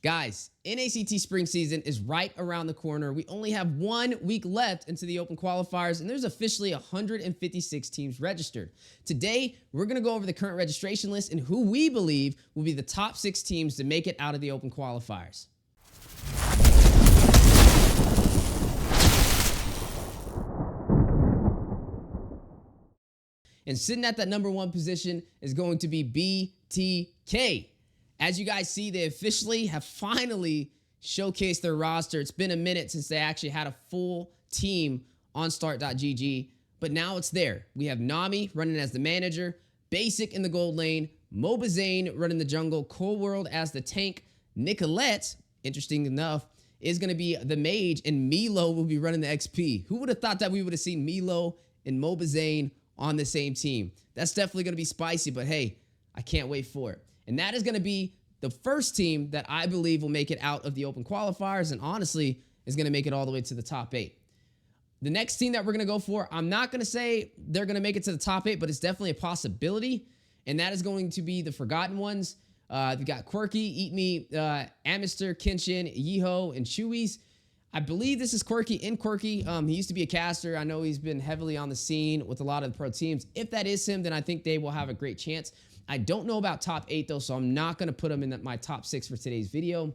Guys, NACT Spring season is right around the corner. We only have 1 week left into the open qualifiers, and there's officially 156 teams registered. Today, we're going to go over the current registration list and who we believe will be the top 6 teams to make it out of the open qualifiers. And sitting at that number 1 position is going to be BTK. As you guys see, they officially have finally showcased their roster. It's been a minute since they actually had a full team on start.gg, but now it's there. We have Nami running as the manager, Basic in the gold lane, Mobazane running the jungle, Cold World as the tank, Nicolette, interesting enough, is going to be the mage, and Milo will be running the XP. Who would have thought that we would have seen Milo and Mobazane on the same team? That's definitely going to be spicy, but hey, I can't wait for it. And that is going to be the first team that I believe will make it out of the open qualifiers and honestly is going to make it all the way to the top 8. The next team that we're going to go for, I'm not going to say they're going to make it to the top 8, but it's definitely a possibility, and that is going to be the Forgotten Ones. We've got Quirky, Eat Me, Amister, Kenshin, Yeho, and Chewies. I believe this is Quirky. He used to be a caster. I know he's been heavily on the scene with a lot of the pro teams. If that is him, then I think they will have a great chance. I don't know about top 8, though, so I'm not going to put them in my top 6 for today's video.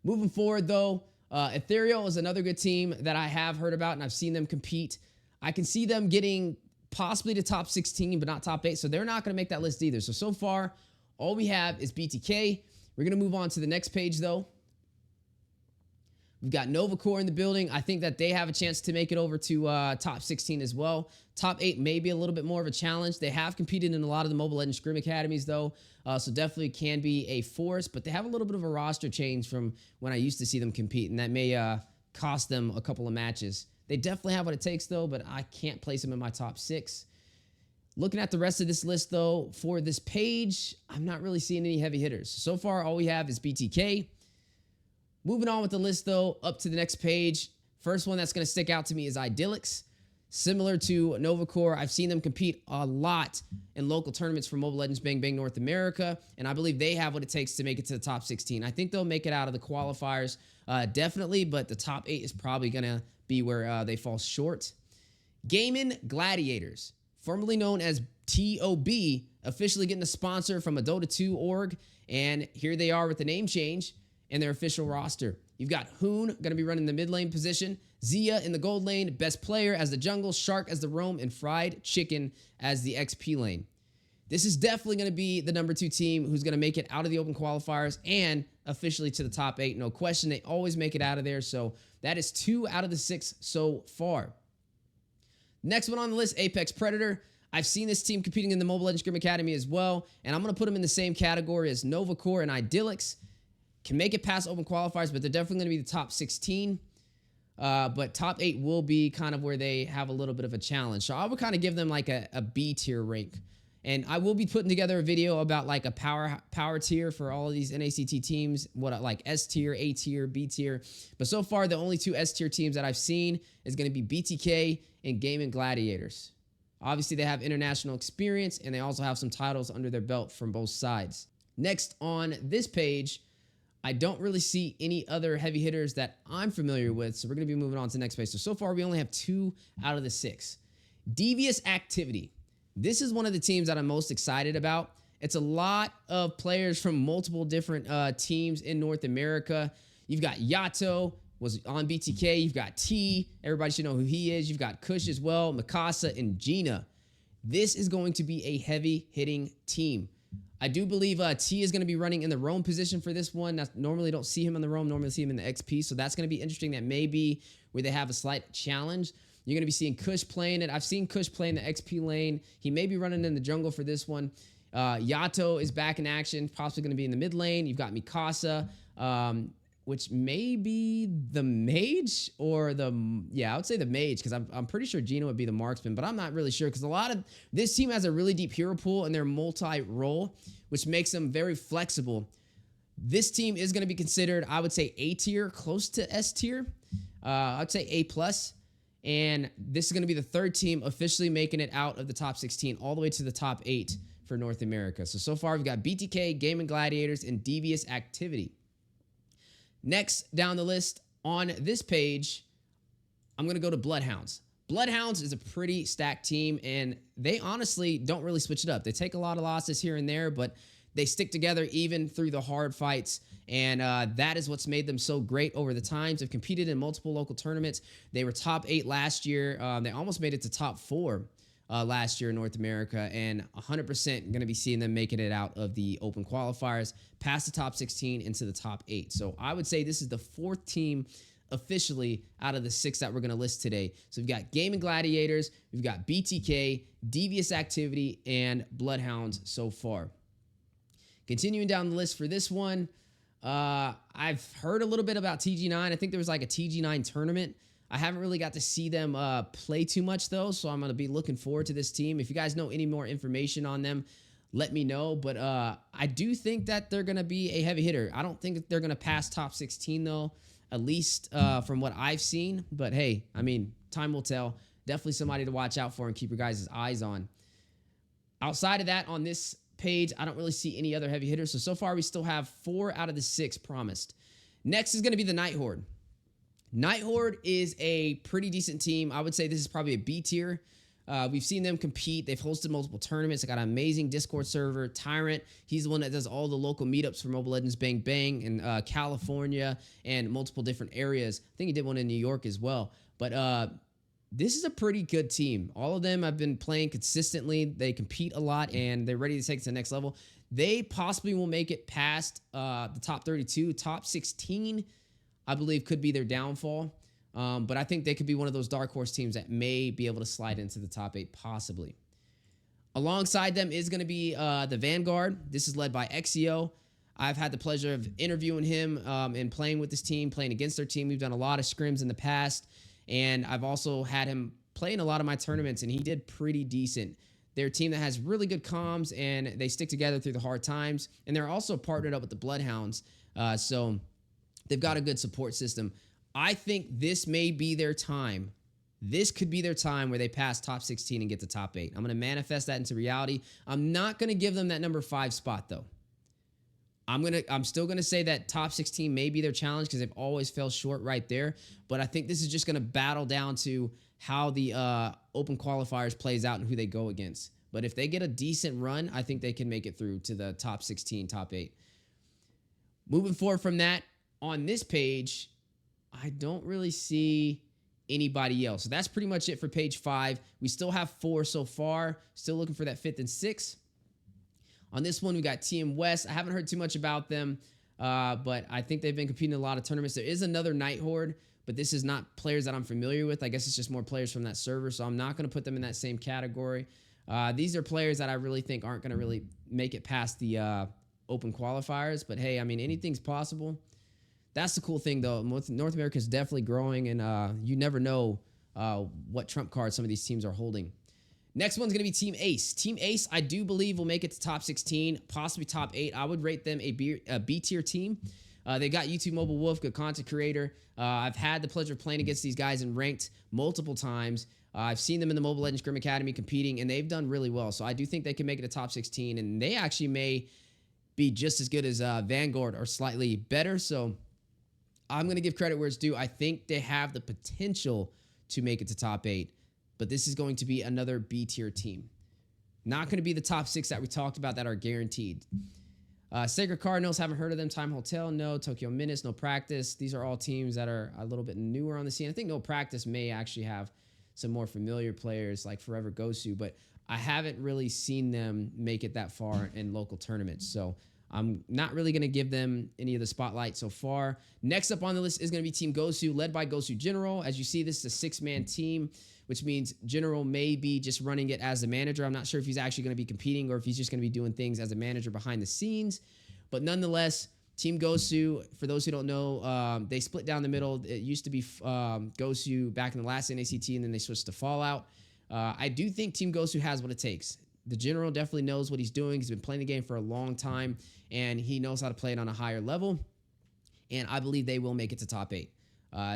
Moving forward, though, Ethereal is another good team that I have heard about, and I've seen them compete. I can see them getting possibly to top 16, but not top 8, so they're not going to make that list either. So far, all we have is BTK. We're going to move on to the next page, though. We've got Novacore in the building. I think that they have a chance to make it over to top 16 as well. Top 8 may be a little bit more of a challenge. They have competed in a lot of the Mobile Legends Scrim Academies, though, so definitely can be a force, but they have a little bit of a roster change from when I used to see them compete, and that may cost them a couple of matches. They definitely have what it takes, though, but I can't place them in my top 6. Looking at the rest of this list, though, for this page, I'm not really seeing any heavy hitters. So far, all we have is BTK. Moving on with the list, though, up to the next page. First one that's going to stick out to me is Idyllics. Similar to Novacore, I've seen them compete a lot in local tournaments for Mobile Legends Bang Bang North America, and I believe they have what it takes to make it to the top 16. I think they'll make it out of the qualifiers, definitely, but the top 8 is probably going to be where they fall short. Gaming Gladiators, formerly known as TOB, officially getting a sponsor from a Dota 2 org, and here they are with the name change and their official roster. You've got Hoon going to be running the mid lane position, Zia in the gold lane, Best Player as the jungle, Shark as the roam, and Fried Chicken as the XP lane. This is definitely going to be the number 2 team who's going to make it out of the open qualifiers and officially to the top 8. No question, they always make it out of there, so that is 2 out of the 6 so far. Next one on the list, Apex Predator. I've seen this team competing in the Mobile Legends Scrim Academy as well, and I'm going to put them in the same category as Novacore and Idyllics. Can make it past open qualifiers, but they're definitely going to be the top 16. But top 8 will be kind of where they have a little bit of a challenge. So I would kind of give them like a B tier rank. And I will be putting together a video about like a power tier for all of these NACT teams, what like S tier, A tier, B tier. But so far, the only 2 S tier teams that I've seen is going to be BTK and Gaming Gladiators. Obviously, they have international experience, and they also have some titles under their belt from both sides. Next on this page, I don't really see any other heavy hitters that I'm familiar with, so we're going to be moving on to the next page. So far, we only have 2 out of the 6. Devious Activity. This is one of the teams that I'm most excited about. It's a lot of players from multiple different teams in North America. You've got Yato, was on BTK. You've got T. Everybody should know who he is. You've got Kush as well, Mikasa, and Gina. This is going to be a heavy-hitting team. I do believe T is going to be running in the roam position for this one. Normally don't see him in the roam. Normally see him in the XP. So that's going to be interesting. That may be where they have a slight challenge. You're going to be seeing Kush playing it. I've seen Kush play in the XP lane. He may be running in the jungle for this one. Yato is back in action. Possibly going to be in the mid lane. You've got Mikasa, which may be the mage or I would say the mage, because I'm pretty sure Gina would be the marksman, but I'm not really sure because a lot of this team has a really deep hero pool and they're multi-role, which makes them very flexible. This team is going to be considered, I would say, A tier, close to S tier. I'd say A+. And this is going to be the 3rd team officially making it out of the top 16 all the way to the top 8 for North America. So far we've got BTK, Gaming Gladiators, and Devious Activity. Next down the list on this page, I'm going to go to Bloodhounds. Bloodhounds is a pretty stacked team, and they honestly don't really switch it up. They take a lot of losses here and there, but they stick together even through the hard fights, and that is what's made them so great over the times. They've competed in multiple local tournaments. They were top 8 last year. They almost made it to top 4 last year in North America, and 100% going to be seeing them making it out of the open qualifiers, past the top 16 into the top 8. So I would say this is the 4th team officially out of the 6 that we're going to list today. So we've got Gaming Gladiators, we've got BTK, Devious Activity, and Bloodhounds so far. Continuing down the list for this one, I've heard a little bit about TG9. I think there was like a TG9 tournament. I haven't really got to see them play too much, though, so I'm going to be looking forward to this team. If you guys know any more information on them, let me know. But I do think that they're going to be a heavy hitter. I don't think they're going to pass top 16, though, at least from what I've seen. But, hey, I mean, time will tell. Definitely somebody to watch out for and keep your guys' eyes on. Outside of that, on this page, I don't really see any other heavy hitters. So far, we still have 4 out of the 6 promised. Next is going to be the Night Horde. Night Horde is a pretty decent team. I would say this is probably a B tier. We've seen them compete. They've hosted multiple tournaments. They got an amazing Discord server. Tyrant, he's the one that does all the local meetups for Mobile Legends Bang Bang in California and multiple different areas. I think he did one in New York as well. But this is a pretty good team. All of them have been playing consistently. They compete a lot, and they're ready to take it to the next level. They possibly will make it past the top 32. Top 16, I believe, could be their downfall. But I think they could be one of those dark horse teams that may be able to slide into the top 8, possibly. Alongside them is going to be the Vanguard. This is led by Exio. I've had the pleasure of interviewing him and playing with this team, playing against their team. We've done a lot of scrims in the past, and I've also had him play in a lot of my tournaments, and he did pretty decent. They're a team that has really good comms, and they stick together through the hard times, and they're also partnered up with the Bloodhounds, so they've got a good support system. I think this may be their time. This could be their time where they pass top 16 and get to top 8. I'm going to manifest that into reality. I'm not going to give them that number 5 spot, though. I'm still going to say that top 16 may be their challenge because they've always fell short right there. But I think this is just going to battle down to how the open qualifiers plays out and who they go against. But if they get a decent run, I think they can make it through to the top 16, top 8. Moving forward from that, on this page, I don't really see anybody else. So that's pretty much it for page 5. We still have 4 so far. Still looking for that 5th and 6th. On this one, we got Team West. I haven't heard too much about them, but I think they've been competing in a lot of tournaments. There is another Night Horde, but this is not players that I'm familiar with. I guess it's just more players from that server, so I'm not going to put them in that same category. These are players that I really think aren't going to really make it past the open qualifiers, but hey, I mean, anything's possible. That's the cool thing, though. North America is definitely growing, and you never know what trump cards some of these teams are holding. Next one's going to be Team Ace. Team Ace, I do believe, will make it to top 16, possibly top 8. I would rate them a B-tier team. They got YouTube Mobile Wolf, good content creator. I've had the pleasure of playing against these guys and ranked multiple times. I've seen them in the Mobile Legends Scrim Academy competing, and they've done really well. So I do think they can make it to top 16, and they actually may be just as good as Vanguard or slightly better. So I'm going to give credit where it's due. I think they have the potential to make it to top 8. But this is going to be another B-tier team. Not going to be the top 6 that we talked about that are guaranteed. Sacred Cardinals, haven't heard of them. Time Hotel, no. Tokyo Minutes, no Practice. These are all teams that are a little bit newer on the scene. I think No Practice may actually have some more familiar players like Forever Gosu, but I haven't really seen them make it that far in local tournaments. So I'm not really going to give them any of the spotlight so far. Next up on the list is going to be Team Gosu, led by gosugeneral. As you see, this is a 6-man team, which means General may be just running it as the manager. I'm not sure if he's actually going to be competing or if he's just going to be doing things as a manager behind the scenes. But nonetheless, Team Gosu, for those who don't know, they split down the middle. It used to be Gosu back in the last NACT, and then they switched to Fallout. I do think Team Gosu has what it takes. The General definitely knows what he's doing. He's been playing the game for a long time, and he knows how to play it on a higher level. And I believe they will make it to top 8.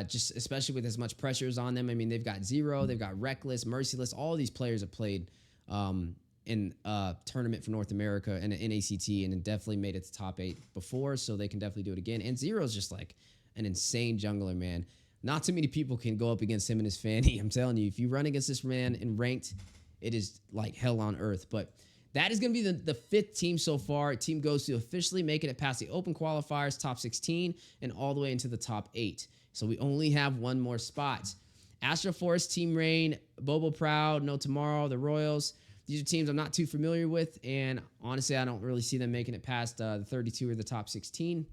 Just especially with as much pressure is on them. I mean, they've got Zero, they've got Reckless, Merciless. All these players have played in a tournament for North America and an NACT, and definitely made it to top 8 before, so they can definitely do it again. And Zero's just like an insane jungler, man. Not too many people can go up against him and his Fanny. I'm telling you, if you run against this man in ranked, it is like hell on earth. But that is going to be the 5th team so far. Team Gosu officially making it past the open qualifiers, top 16, and all the way into the top 8. So we only have one more spot. Astro Force, Team Rain, Bobo Proud, No Tomorrow, the Royals. These are teams I'm not too familiar with, and honestly, I don't really see them making it past the 32 or the top 16.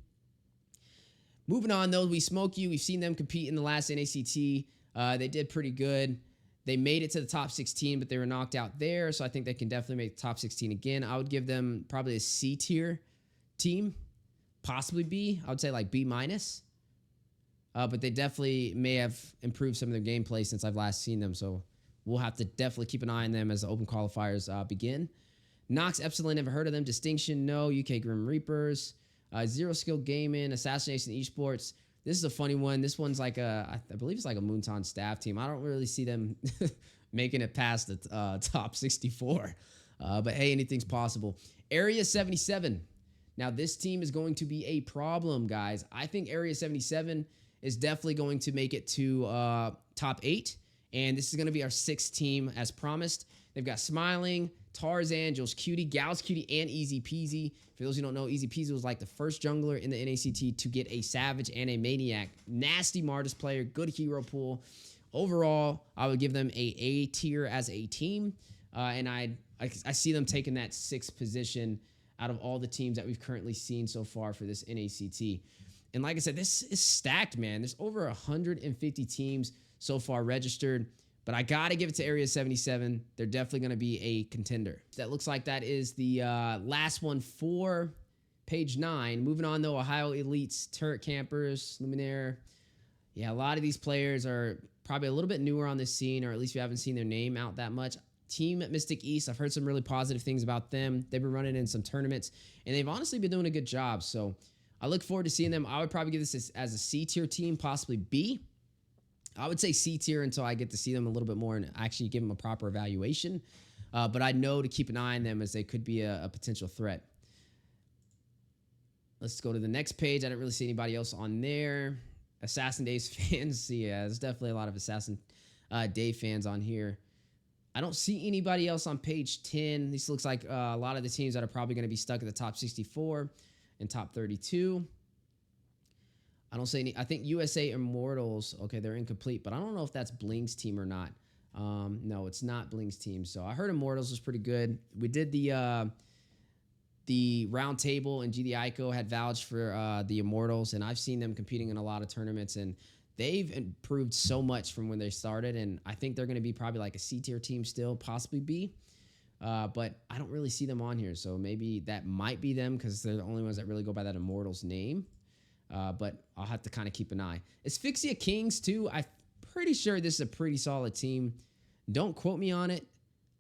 Moving on, though, We Smoke You. We've seen them compete in the last NACT. They did pretty good. They made it to the top 16, but they were knocked out there, so I think they can definitely make the top 16 again. I would give them probably a C tier team, possibly B. I would say like B minus. But they definitely may have improved some of their gameplay since I've last seen them, so we'll have to definitely keep an eye on them as the open qualifiers begin. Nox Epsilon, never heard of them. Distinction, no. UK Grim Reapers. Zero Skill Gaming, Assassination Esports. This is a funny one. This one's like I believe it's like a Moonton staff team. I don't really see them making it past the top 64. But hey, anything's possible. Area 77. Now, this team is going to be a problem, guys. I think Area 77 is definitely going to make it to top 8. And this is going to be our 6th team as promised. They've got Smiling, Tarzan, Jules Cutie, Gals Cutie, and Easy Peasy. For those who don't know, Easy Peasy was like the first jungler in the NACT to get a Savage and a Maniac. Nasty Martis player, good hero pool. Overall, I would give them A tier as a team. And I see them taking that 6th position out of all the teams that we've currently seen so far for this NACT. And like I said, this is stacked, man. There's over 150 teams so far registered. But I got to give it to Area 77. They're definitely going to be a contender. That looks like that is the last one for page 9. Moving on, though, Ohio Elites, Turret Campers, Luminaire. Yeah, a lot of these players are probably a little bit newer on this scene, or at least we haven't seen their name out that much. Team Mystic East, I've heard some really positive things about them. They've been running in some tournaments, and they've honestly been doing a good job. So I look forward to seeing them. I would probably give this as a C tier team, possibly B. I would say C tier until I get to see them a little bit more and actually give them a proper evaluation. But I know to keep an eye on them as they could be a potential threat. Let's go to the next page. I didn't really see anybody else on there. Assassin Days fans. Yeah, there's definitely a lot of Assassin Day fans on here. I don't see anybody else on page 10. This looks like a lot of the teams that are probably going to be stuck at the top 64 and top 32. I don't see any. I think USA Immortals, okay, they're incomplete, but I don't know if that's Bling's team or not. No, it's not Bling's team. So I heard Immortals was pretty good. We did the round table, and GD Ico had vouched for the Immortals, and I've seen them competing in a lot of tournaments, and they've improved so much from when they started, and I think they're going to be probably like a C tier team still, possibly B. But I don't really see them on here, so maybe that might be them because they're the only ones that really go by that Immortals name. But I'll have to kind of keep an eye. Asphyxia Kings, too. I'm pretty sure this is a pretty solid team. Don't quote me on it.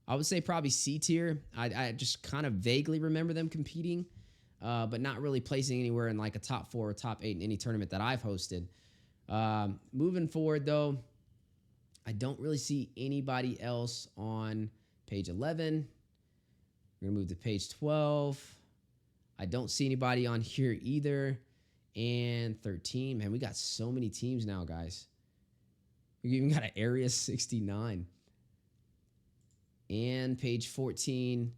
I would say probably C tier. I just kind of vaguely remember them competing, but not really placing anywhere in like a top 4 or top 8 in any tournament that I've hosted. Moving forward, though, I don't really see anybody else on page 11. We're going to move to page 12. I don't see anybody on here either. And 13. Man, we got so many teams now, guys. We even got an Area 69. And page 14.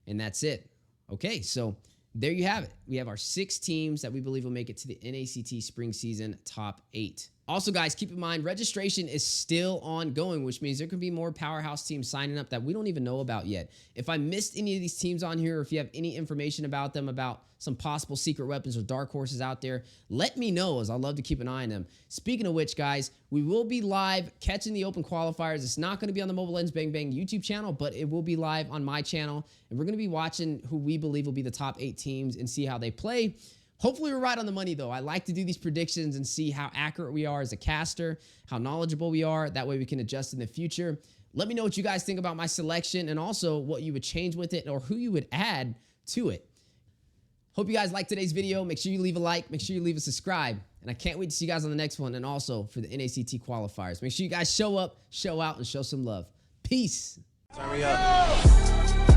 And that's it. Okay, so there you have it. We have our 6 teams that we believe will make it to the NACT Spring Season top 8. Also, guys, keep in mind, registration is still ongoing, which means there could be more powerhouse teams signing up that we don't even know about yet. If I missed any of these teams on here, or if you have any information about them, about some possible secret weapons or dark horses out there, let me know, as I'd love to keep an eye on them. Speaking of which, guys, we will be live catching the open qualifiers. It's not going to be on the Mobile Legends Bang Bang YouTube channel, but it will be live on my channel, and we're going to be watching who we believe will be the top 8 teams and see how they play. Hopefully we're right on the money, though. I like to do these predictions and see how accurate we are as a caster, how knowledgeable we are. That way we can adjust in the future. Let me know what you guys think about my selection, and also what you would change with it or who you would add to it. Hope you guys liked today's video. Make sure you leave a like. Make sure you leave a subscribe. And I can't wait to see you guys on the next one, and also for the NACT qualifiers. Make sure you guys show up, show out, and show some love. Peace. Turn me up.